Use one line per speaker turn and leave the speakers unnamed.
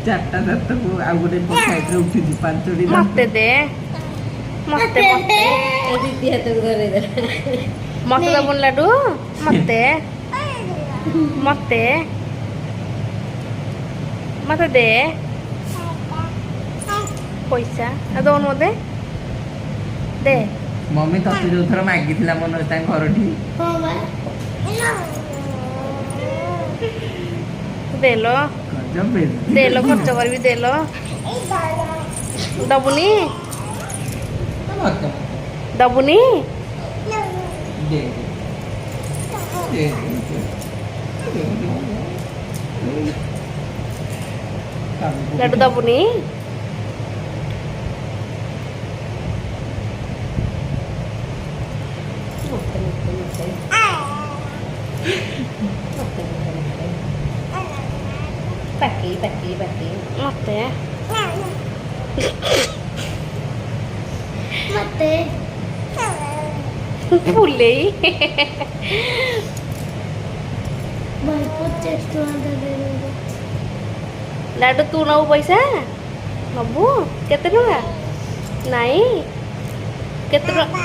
ଚାରିଟା ଦାନ୍ତକୁ ଆଉ ଗୋଟେ ସାଇଡରେ ଉଠିଛି ପାଞ୍ଚଟି
ମତେ ଦେ ମତେ ମତେ
ଦିଦି ହାତକୁ ଧରେଇଦେଲା।
ମତେ ଦବୁନି ଲାଡୁ ମତେ ମତେ ମତେ ଦେ ପଇସା ଆଉ ଦଉନୁ ମତେ ଦେ
ମମି ତତେ ଯୋଉଥର ମାଗିଥିଲା ମନୋଜ ତାଙ୍କ ଘରଠି
ଦେଲୋ ଦେଲୋ ଖର୍ଚ୍ଚ କରିବି ଦେଲୋ ଦବୁନି ଦବୁନି ଲାଡୁ ଦବୁନି
ପାଟି ପାଟି ପାଟି
ମତେ
ମତେ
ବୁଲେଇ
50 ଟଙ୍କା ଦେବେ।
ଲାଡୁ ତୁ ନବୁ ପଇସା ନବୁ କେତେ ଟଙ୍କା ନାଇଁ କେତେ ଟଙ୍କା